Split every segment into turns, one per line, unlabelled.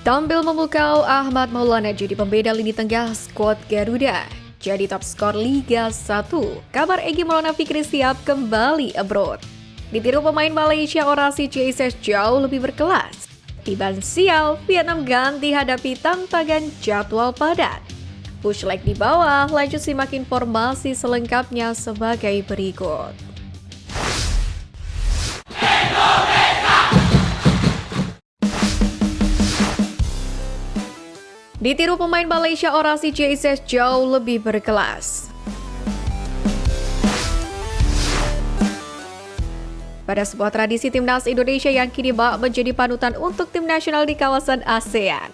Tampil memukau, Ahmad Maulana jadi pembeda lini tengah skuad Garuda. Jadi top skor Liga 1. Kabar Egy Maulana Fikri siap kembali abroad. Ditiru pemain Malaysia, orasi JSS jauh lebih berkelas. Tiban sial, Vietnam ganti hadapi tantangan jadwal padat. Push leg di bawah, lanjut simak informasi selengkapnya sebagai berikut. Ditiru pemain Malaysia, orasi JSS jauh lebih berkelas. Pada sebuah tradisi timnas Indonesia yang kini bak menjadi panutan untuk tim nasional di kawasan ASEAN.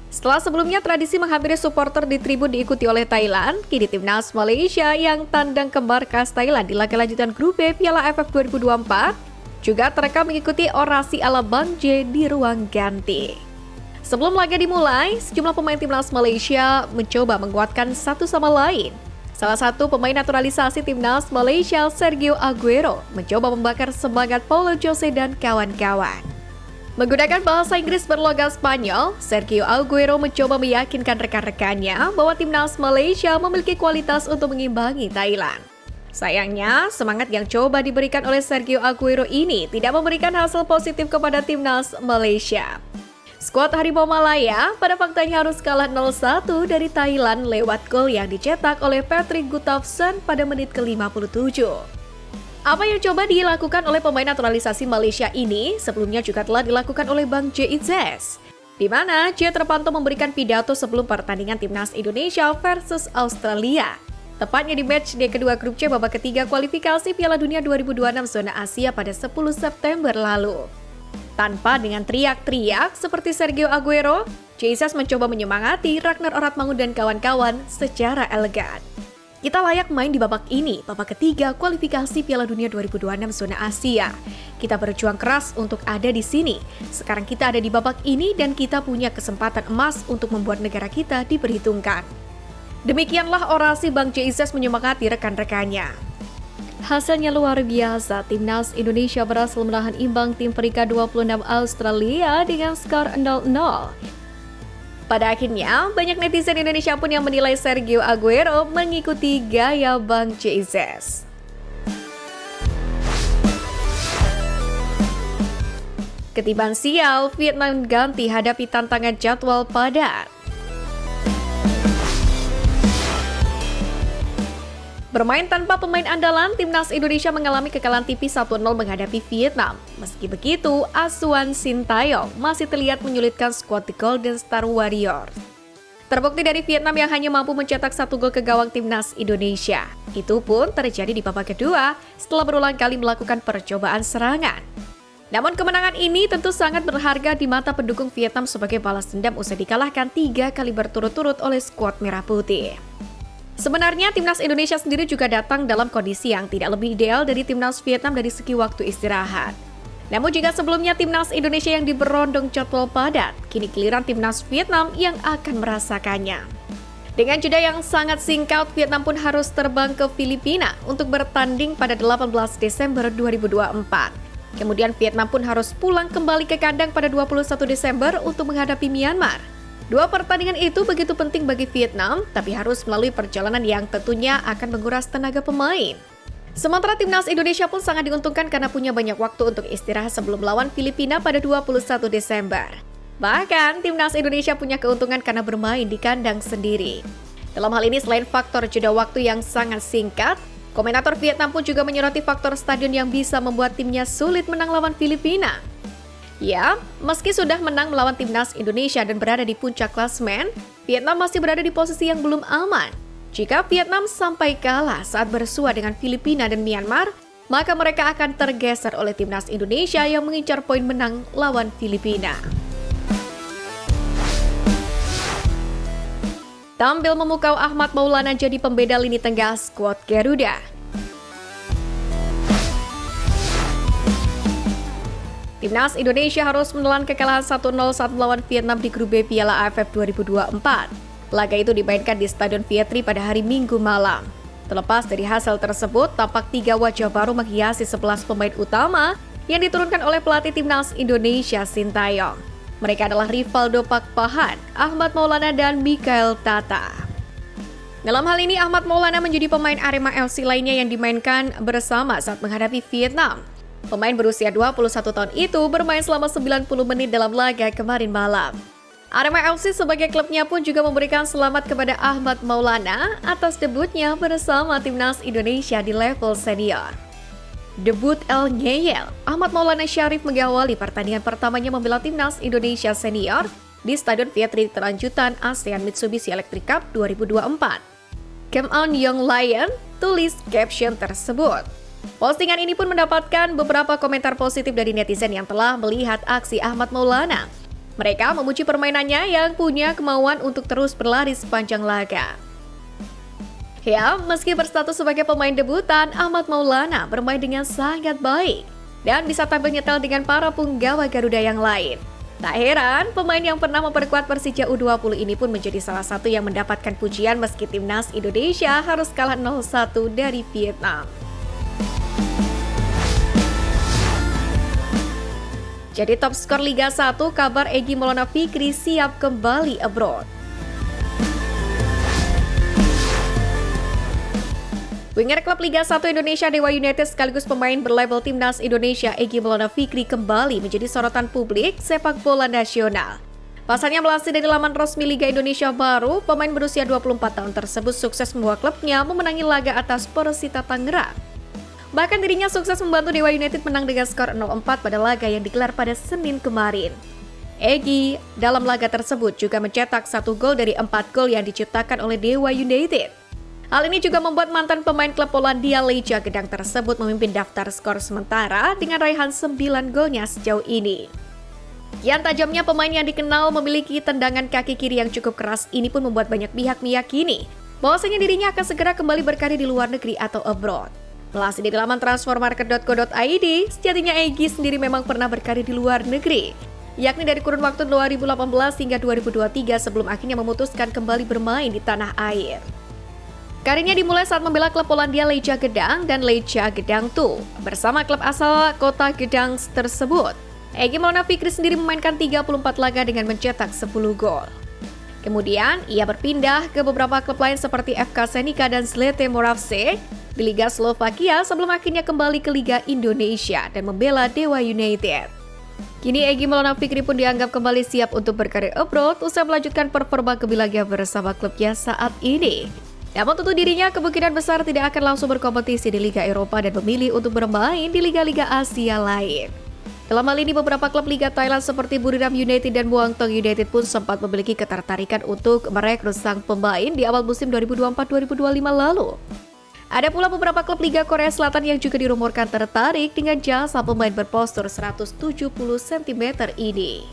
Setelah sebelumnya tradisi menghampiri supporter di tribun diikuti oleh Thailand, kini timnas Malaysia yang tandang kembar khas Thailand di laga lanjutan grup B Piala AFF 2024 juga terekam mengikuti orasi ala Bang J di ruang ganti. Sebelum laga dimulai, sejumlah pemain timnas Malaysia mencoba menguatkan satu sama lain. Salah satu pemain naturalisasi timnas Malaysia, Sergio Aguero, mencoba membakar semangat Paulo Jose dan kawan-kawan. Menggunakan bahasa Inggris berlogat Spanyol, Sergio Aguero mencoba meyakinkan rekan-rekannya bahwa timnas Malaysia memiliki kualitas untuk mengimbangi Thailand. Sayangnya, semangat yang coba diberikan oleh Sergio Aguero ini tidak memberikan hasil positif kepada timnas Malaysia. Skuad Harimau Malaya pada faktanya harus kalah 0-1 dari Thailand lewat gol yang dicetak oleh Patrick Gustafsson pada menit ke-57. Apa yang coba dilakukan oleh pemain naturalisasi Malaysia ini sebelumnya juga telah dilakukan oleh Bang J Izzes, di mana J terpantau memberikan pidato sebelum pertandingan timnas Indonesia versus Australia, tepatnya di match D kedua grup C babak ketiga kualifikasi Piala Dunia 2026 zona Asia pada 10 September lalu. Tanpa dengan teriak-teriak seperti Sergio Aguero, Jesus mencoba menyemangati Ragnar Oratmangun dan kawan-kawan secara elegan. Kita layak main di babak ini, babak ketiga kualifikasi Piala Dunia 2026 zona Asia. Kita berjuang keras untuk ada di sini. Sekarang kita ada di babak ini dan kita punya kesempatan emas untuk membuat negara kita diperhitungkan. Demikianlah orasi Bang Jesus menyemangati rekan-rekannya. Hasilnya luar biasa, timnas Indonesia berhasil menahan imbang tim peringkat 26 Australia dengan skor 0-0. Pada akhirnya, banyak netizen Indonesia pun yang menilai Sergio Aguero mengikuti gaya Bang Jesus. Ketiban sial, Vietnam ganti hadapi tantangan jadwal padat. Bermain tanpa pemain andalan, timnas Indonesia mengalami kekalahan tipis 1-0 menghadapi Vietnam. Meski begitu, asuhan Sintayong masih terlihat menyulitkan skuad The Golden Star Warriors. Terbukti dari Vietnam yang hanya mampu mencetak 1 gol ke gawang timnas Indonesia. Itu pun terjadi di babak kedua setelah berulang kali melakukan percobaan serangan. Namun kemenangan ini tentu sangat berharga di mata pendukung Vietnam sebagai balas dendam usai dikalahkan 3 kali berturut-turut oleh skuad Merah Putih. Sebenarnya timnas Indonesia sendiri juga datang dalam kondisi yang tidak lebih ideal dari timnas Vietnam dari segi waktu istirahat. Namun jika sebelumnya timnas Indonesia yang diberondong jadwal padat, kini giliran timnas Vietnam yang akan merasakannya. Dengan jeda yang sangat singkat, Vietnam pun harus terbang ke Filipina untuk bertanding pada 18 Desember 2024. Kemudian Vietnam pun harus pulang kembali ke kandang pada 21 Desember untuk menghadapi Myanmar. Dua pertandingan itu begitu penting bagi Vietnam, tapi harus melalui perjalanan yang tentunya akan menguras tenaga pemain. Sementara timnas Indonesia pun sangat diuntungkan karena punya banyak waktu untuk istirahat sebelum melawan Filipina pada 21 Desember. Bahkan, timnas Indonesia punya keuntungan karena bermain di kandang sendiri. Dalam hal ini, selain faktor jeda waktu yang sangat singkat, komentator Vietnam pun juga menyoroti faktor stadion yang bisa membuat timnya sulit menang lawan Filipina. Ya, meski sudah menang melawan timnas Indonesia dan berada di puncak klasemen, Vietnam masih berada di posisi yang belum aman. Jika Vietnam sampai kalah saat bersua dengan Filipina dan Myanmar, maka mereka akan tergeser oleh timnas Indonesia yang mengincar poin menang lawan Filipina. Tampil memukau, Ahmad Maulana jadi pembeda lini tengah skuad Garuda. Timnas Indonesia harus menelan kekalahan 1-0 saat melawan Vietnam di grup B Piala AFF 2024. Laga itu dimainkan di Stadion Vietri pada hari Minggu malam. Terlepas dari hasil tersebut, tampak 3 wajah baru menghiasi 11 pemain utama yang diturunkan oleh pelatih timnas Indonesia Sintayong. Mereka adalah Rivaldo Pakpahan, Ahmad Maulana, dan Mikael Tata. Dalam hal ini, Ahmad Maulana menjadi pemain Arema FC lainnya yang dimainkan bersama saat menghadapi Vietnam. Pemain berusia 21 tahun itu bermain selama 90 menit dalam laga kemarin malam. Arema FC sebagai klubnya pun juga memberikan selamat kepada Ahmad Maulana atas debutnya bersama timnas Indonesia di level senior. Debut El Ngeyel, Ahmad Maulana Syarif mengawali pertandingan pertamanya membela timnas Indonesia senior di Stadion Vietri Terlanjutan ASEAN Mitsubishi Electric Cup 2024. Come on Young Lion, tulis caption tersebut. Postingan ini pun mendapatkan beberapa komentar positif dari netizen yang telah melihat aksi Ahmad Maulana. Mereka memuji permainannya yang punya kemauan untuk terus berlari sepanjang laga. Ya, meski berstatus sebagai pemain debutan, Ahmad Maulana bermain dengan sangat baik dan bisa tampil nyetel dengan para punggawa Garuda yang lain. Tak heran, pemain yang pernah memperkuat Persija U20 ini pun menjadi salah satu yang mendapatkan pujian meski timnas Indonesia harus kalah 0-1 dari Vietnam. Jadi top skor Liga 1, kabar Egy Maulana Fikri siap kembali abroad. Winger klub Liga 1 Indonesia Dewa United sekaligus pemain berlabel timnas Indonesia Egy Maulana Fikri kembali menjadi sorotan publik sepak bola nasional. Pasalnya melansir dari laman resmi Liga Indonesia baru, pemain berusia 24 tahun tersebut sukses membawa klubnya memenangi laga atas Persita Tangerang. Bahkan dirinya sukses membantu Dewa United menang dengan skor 0-4 pada laga yang digelar pada Senin kemarin. Egy dalam laga tersebut juga mencetak 1 gol dari 4 gol yang diciptakan oleh Dewa United. Hal ini juga membuat mantan pemain klub Polandia Legia Gedang tersebut memimpin daftar skor sementara dengan raihan 9 golnya sejauh ini. Kian tajamnya pemain yang dikenal memiliki tendangan kaki kiri yang cukup keras ini pun membuat banyak pihak meyakini bahwasanya dirinya akan segera kembali berkarir di luar negeri atau abroad. Melansir dari laman transfermarket.co.id, sejatinya Egy sendiri memang pernah berkarir di luar negeri, yakni dari kurun waktu 2018 hingga 2023 sebelum akhirnya memutuskan kembali bermain di tanah air. Karirnya dimulai saat membela klub Polandia Legia Gedang dan Legia Gedang 2. Bersama klub asal kota Gedang tersebut, Egy Maulana Fikri sendiri memainkan 34 laga dengan mencetak 10 gol. Kemudian, ia berpindah ke beberapa klub lain seperti FK Senica dan Zlate Moravce di Liga Slovakia sebelum akhirnya kembali ke Liga Indonesia dan membela Dewa United. Kini Egy Maulana Fikri pun dianggap kembali siap untuk berkarir abroad usai melanjutkan performa kebilaga bersama klubnya saat ini. Namun tentu dirinya kemungkinan besar tidak akan langsung berkompetisi di Liga Eropa dan memilih untuk bermain di liga-liga Asia lain. Dalam hal ini beberapa klub Liga Thailand seperti Buriram United dan Muangthong United pun sempat memiliki ketertarikan untuk merekrut sang pemain di awal musim 2024-2025 lalu. Ada pula beberapa klub Liga Korea Selatan yang juga dirumorkan tertarik dengan jasa pemain berpostur 170 cm ini.